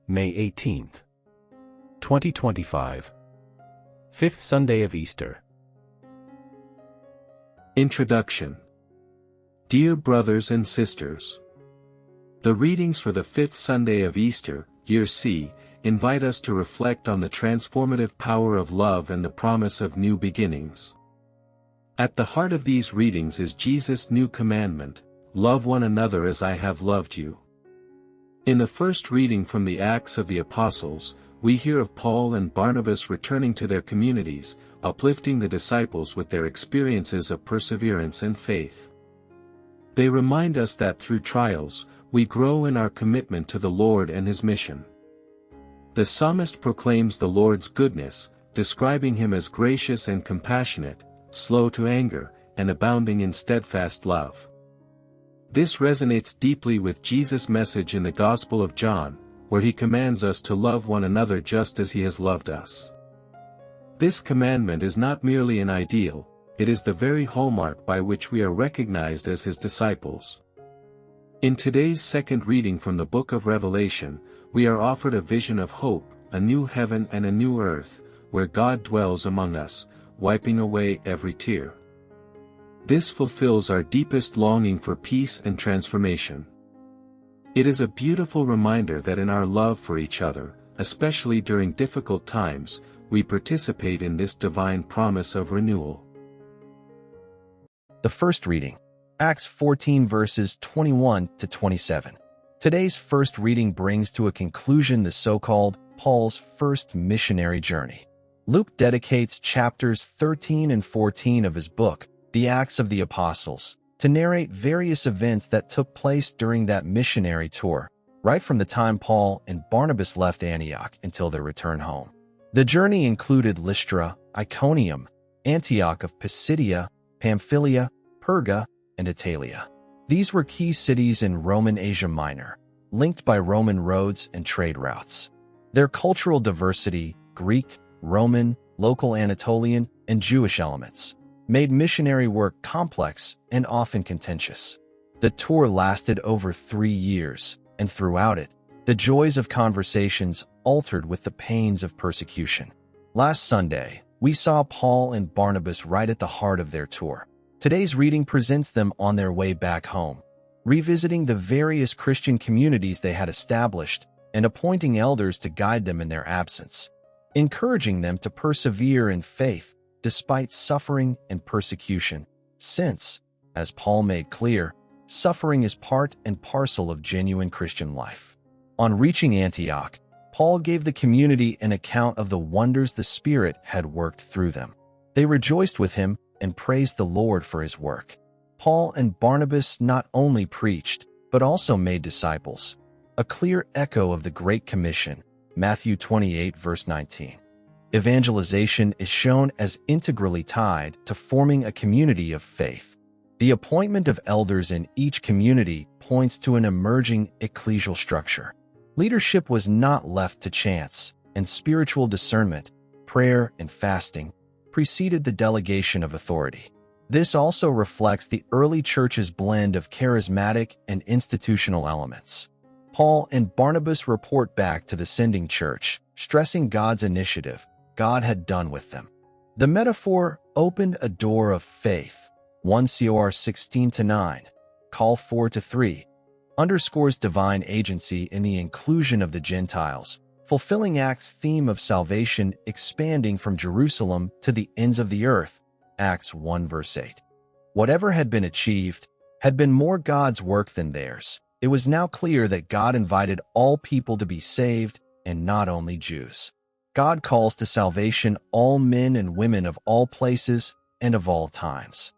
May 18th, 2025. Fifth Sunday of Easter. Introduction. Dear brothers and sisters, the readings for the fifth Sunday of Easter, Year C, invite us to reflect on the transformative power of love and the promise of new beginnings. At the heart of these readings is Jesus' new commandment: love one another as I have loved you. In the first reading from the Acts of the Apostles, we hear of Paul and Barnabas returning to their communities, uplifting the disciples with their experiences of perseverance and faith. They remind us that through trials, we grow in our commitment to the Lord and His mission. The psalmist proclaims the Lord's goodness, describing Him as gracious and compassionate, slow to anger, and abounding in steadfast love. This resonates deeply with Jesus' message in the Gospel of John, where He commands us to love one another just as He has loved us. This commandment is not merely an ideal, it is the very hallmark by which we are recognized as His disciples. In today's second reading from the book of Revelation, we are offered a vision of hope, a new heaven and a new earth, where God dwells among us, wiping away every tear. This fulfills our deepest longing for peace and transformation. It is a beautiful reminder that in our love for each other, especially during difficult times, we participate in this divine promise of renewal. The first reading, Acts 14 verses 21 to 27. Today's first reading brings to a conclusion the so-called Paul's first missionary journey. Luke dedicates chapters 13 and 14 of his book, The Acts of the Apostles, to narrate various events that took place during that missionary tour, right from the time Paul and Barnabas left Antioch until their return home. The journey included Lystra, Iconium, Antioch of Pisidia, Pamphylia, Perga, and Attalia. These were key cities in Roman Asia Minor, linked by Roman roads and trade routes. Their cultural diversity, Greek, Roman, local Anatolian, and Jewish elements, made missionary work complex and often contentious. The tour lasted over 3 years, and throughout it, the joys of conversations altered with the pains of persecution. Last Sunday, we saw Paul and Barnabas right at the heart of their tour. Today's reading presents them on their way back home, revisiting the various Christian communities they had established and appointing elders to guide them in their absence, encouraging them to persevere in faith despite suffering and persecution, since, as Paul made clear, suffering is part and parcel of genuine Christian life. On reaching Antioch, Paul gave the community an account of the wonders the Spirit had worked through them. They rejoiced with him and praised the Lord for His work. Paul and Barnabas not only preached, but also made disciples, a clear echo of the Great Commission, Matthew 28 verse 19. Evangelization is shown as integrally tied to forming a community of faith. The appointment of elders in each community points to an emerging ecclesial structure. Leadership was not left to chance, and spiritual discernment, prayer, and fasting preceded the delegation of authority. This also reflects the early church's blend of charismatic and institutional elements. Paul and Barnabas report back to the sending church, stressing God's initiative God had done with them. The metaphor opened a door of faith, 1 Cor 16-9, call 4-3, underscores divine agency in the inclusion of the Gentiles, fulfilling Acts' theme of salvation expanding from Jerusalem to the ends of the earth, Acts 1 verse 8. Whatever had been achieved had been more God's work than theirs. It was now clear that God invited all people to be saved, and not only Jews. God calls to salvation all men and women of all places and of all times.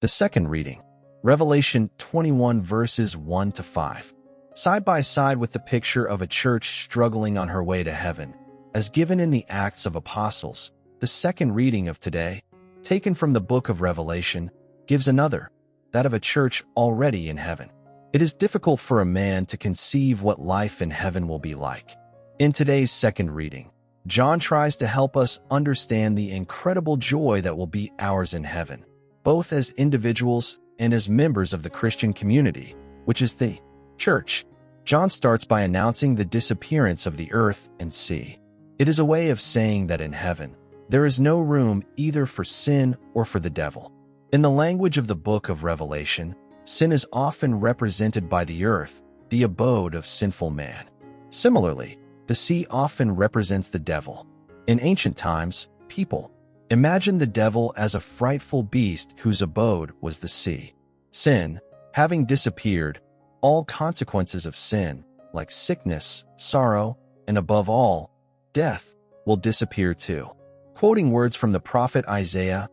The second reading, Revelation 21 verses 1-5. Side by side with the picture of a church struggling on her way to heaven, as given in the Acts of Apostles, the second reading of today, taken from the book of Revelation, gives another, that of a church already in heaven. It is difficult for a man to conceive what life in heaven will be like. In today's second reading, John tries to help us understand the incredible joy that will be ours in heaven, both as individuals and as members of the Christian community, which is the church. John starts by announcing the disappearance of the earth and sea. It is a way of saying that in heaven, there is no room either for sin or for the devil. In the language of the book of Revelation, sin is often represented by the earth, the abode of sinful man. Similarly, the sea often represents the devil. In ancient times, people imagined the devil as a frightful beast whose abode was the sea. Sin, having disappeared, all consequences of sin, like sickness, sorrow, and above all, death, will disappear too. Quoting words from the prophet Isaiah,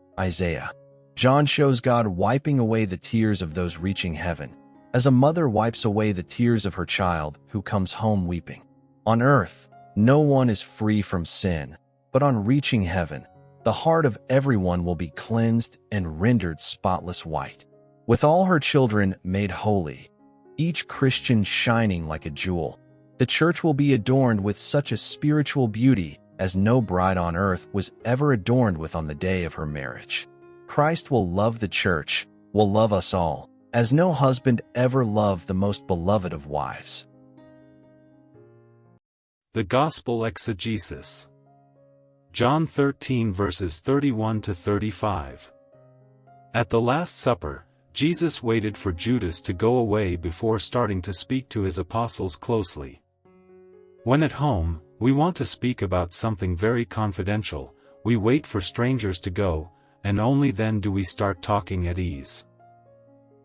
John shows God wiping away the tears of those reaching heaven, as a mother wipes away the tears of her child who comes home weeping. On earth, no one is free from sin, but on reaching heaven, the heart of everyone will be cleansed and rendered spotless white. With all her children made holy, each Christian shining like a jewel, the church will be adorned with such a spiritual beauty as no bride on earth was ever adorned with on the day of her marriage. Christ will love the church, will love us all, as no husband ever loved the most beloved of wives. The Gospel Exegesis. John 13 verses 31 to 35. At the Last Supper, Jesus waited for Judas to go away before starting to speak to his apostles closely. When at home, we want to speak about something very confidential, we wait for strangers to go, and only then do we start talking at ease.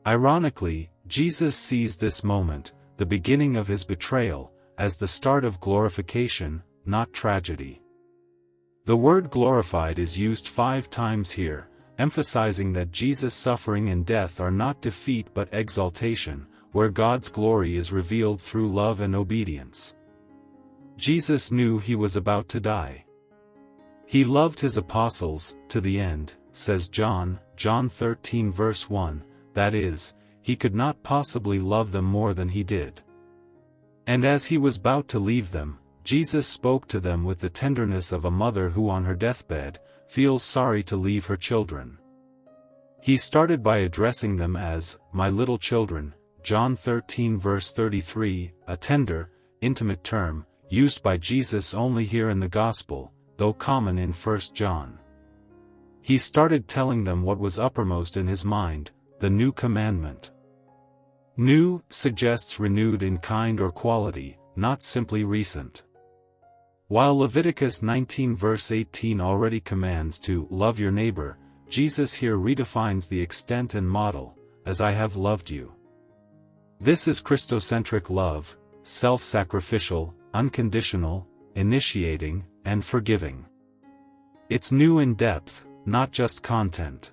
Ironically, Jesus sees this moment, the beginning of his betrayal, as the start of glorification, not tragedy. The word glorified is used 5 times here, emphasizing that Jesus' suffering and death are not defeat but exaltation, where God's glory is revealed through love and obedience. Jesus knew he was about to die. He loved his apostles, to the end, says John 13 verse 1, that is, he could not possibly love them more than he did. And as he was about to leave them, Jesus spoke to them with the tenderness of a mother who on her deathbed, feels sorry to leave her children. He started by addressing them as, my little children, John 13 verse 33, a tender, intimate term, used by Jesus only here in the Gospel, though common in 1 John. He started telling them what was uppermost in his mind, the new commandment. New suggests renewed in kind or quality, not simply recent. While Leviticus 19 verse 18 already commands to love your neighbor, Jesus here redefines the extent and model, as I have loved you. This is Christocentric love, self-sacrificial, unconditional, initiating, and forgiving. It's new in depth, not just content.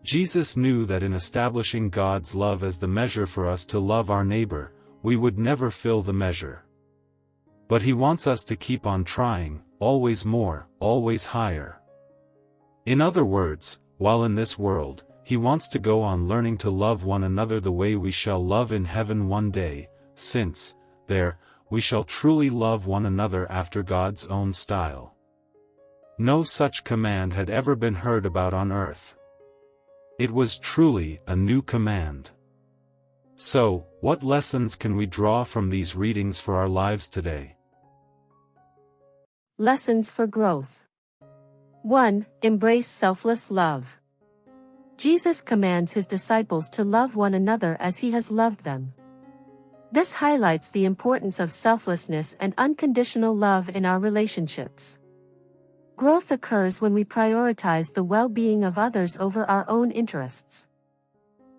Jesus knew that in establishing God's love as the measure for us to love our neighbor, we would never fill the measure. But he wants us to keep on trying, always more, always higher. In other words, while in this world, he wants to go on learning to love one another the way we shall love in heaven one day, since, there, we shall truly love one another after God's own style. No such command had ever been heard about on earth. It was truly a new command. So, what lessons can we draw from these readings for our lives today? Lessons for growth. 1. Embrace selfless love. Jesus commands his disciples to love one another as he has loved them. This highlights the importance of selflessness and unconditional love in our relationships. Growth occurs when we prioritize the well-being of others over our own interests.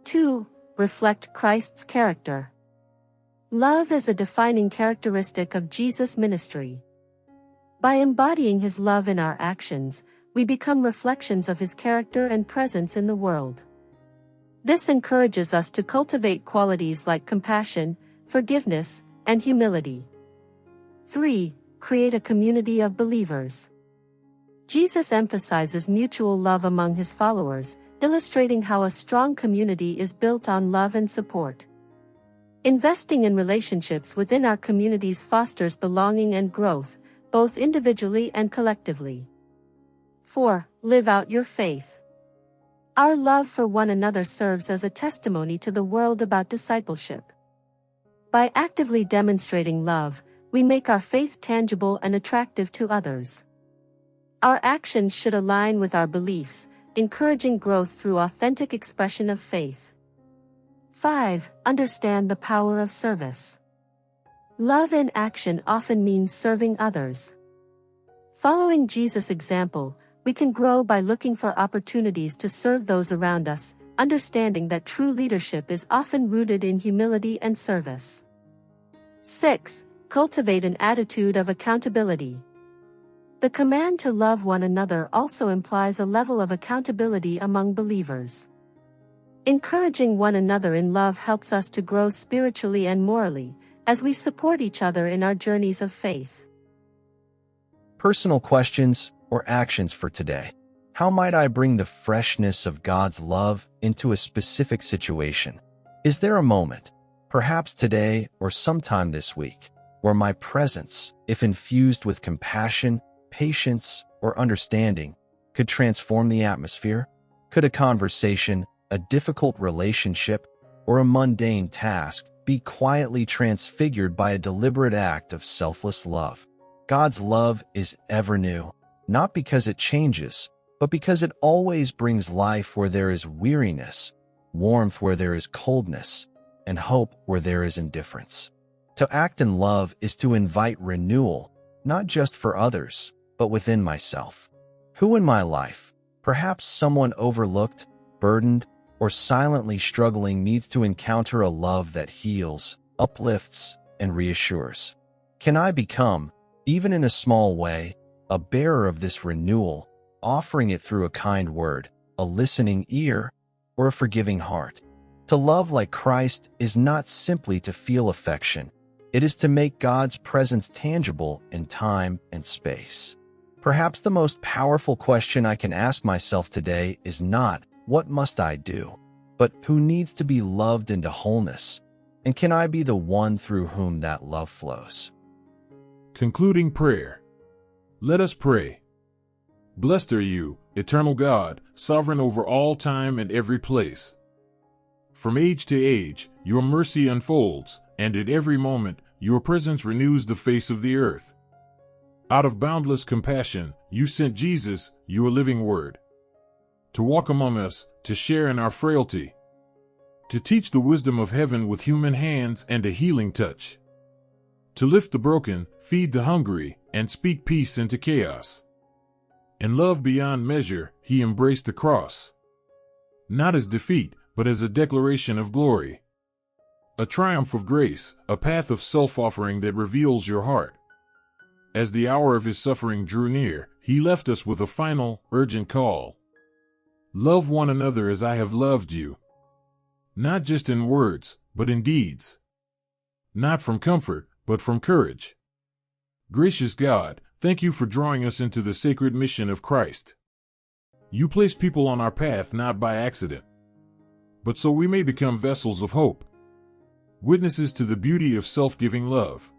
2. Reflect Christ's character. Love is a defining characteristic of Jesus' ministry. By embodying his love in our actions, we become reflections of his character and presence in the world. This encourages us to cultivate qualities like compassion, forgiveness, and humility. 3. Create a community of believers. Jesus emphasizes mutual love among his followers, illustrating how a strong community is built on love and support. Investing in relationships within our communities fosters belonging and growth, both individually and collectively. 4. Live out your faith. Our love for one another serves as a testimony to the world about discipleship. By actively demonstrating love, we make our faith tangible and attractive to others. Our actions should align with our beliefs, encouraging growth through authentic expression of faith. 5. Understand the power of service. Love in action often means serving others. Following Jesus' example, we can grow by looking for opportunities to serve those around us, understanding that true leadership is often rooted in humility and service. 6. Cultivate an attitude of accountability. The command to love one another also implies a level of accountability among believers. Encouraging one another in love helps us to grow spiritually and morally, as we support each other in our journeys of faith. Personal questions or actions for today. How might I bring the freshness of God's love into a specific situation? Is there a moment, perhaps today or sometime this week, where my presence, if infused with compassion, patience, or understanding, could transform the atmosphere? Could a conversation, a difficult relationship, or a mundane task be quietly transfigured by a deliberate act of selfless love? God's love is ever new, not because it changes, but because it always brings life where there is weariness, warmth where there is coldness, and hope where there is indifference. To act in love is to invite renewal, not just for others, but within myself. Who in my life, perhaps someone overlooked, burdened, or silently struggling, needs to encounter a love that heals, uplifts, and reassures? Can I become, even in a small way, a bearer of this renewal, offering it through a kind word, a listening ear, or a forgiving heart? To love like Christ is not simply to feel affection. It is to make God's presence tangible in time and space. Perhaps the most powerful question I can ask myself today is not, what must I do? But who needs to be loved into wholeness? And can I be the one through whom that love flows? Concluding prayer. Let us pray. Blessed are you, eternal God, sovereign over all time and every place. From age to age, your mercy unfolds, and at every moment, your presence renews the face of the earth. Out of boundless compassion, you sent Jesus, your living word, to walk among us, to share in our frailty, to teach the wisdom of heaven with human hands and a healing touch, to lift the broken, feed the hungry, and speak peace into chaos. In love beyond measure, he embraced the cross, not as defeat, but as a declaration of glory, a triumph of grace, a path of self-offering that reveals your heart. As the hour of his suffering drew near, he left us with a final, urgent call. Love one another as I have loved you. Not just in words, but in deeds. Not from comfort, but from courage. Gracious God, thank you for drawing us into the sacred mission of Christ. You place people on our path not by accident, but so we may become vessels of hope, witnesses to the beauty of self-giving love.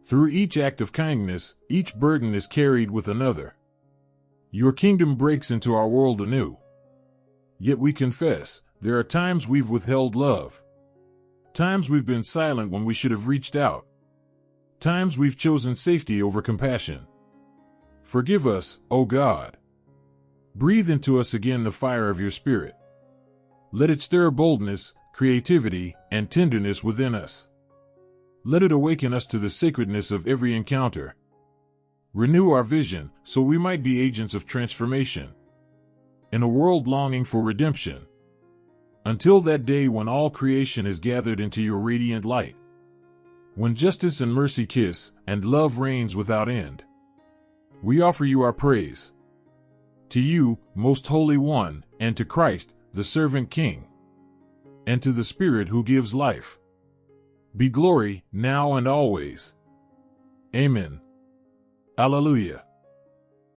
Through each act of kindness, each burden is carried with another. Your kingdom breaks into our world anew. Yet we confess, there are times we've withheld love. Times we've been silent when we should have reached out. Times we've chosen safety over compassion. Forgive us, O God. Breathe into us again the fire of your Spirit. Let it stir boldness, creativity, and tenderness within us. Let it awaken us to the sacredness of every encounter. Renew our vision, so we might be agents of transformation in a world longing for redemption. Until that day when all creation is gathered into your radiant light, when justice and mercy kiss, and love reigns without end, we offer you our praise. To you, Most Holy One, and to Christ, the Servant King, and to the Spirit who gives life, be glory, now and always. Amen. Alleluia.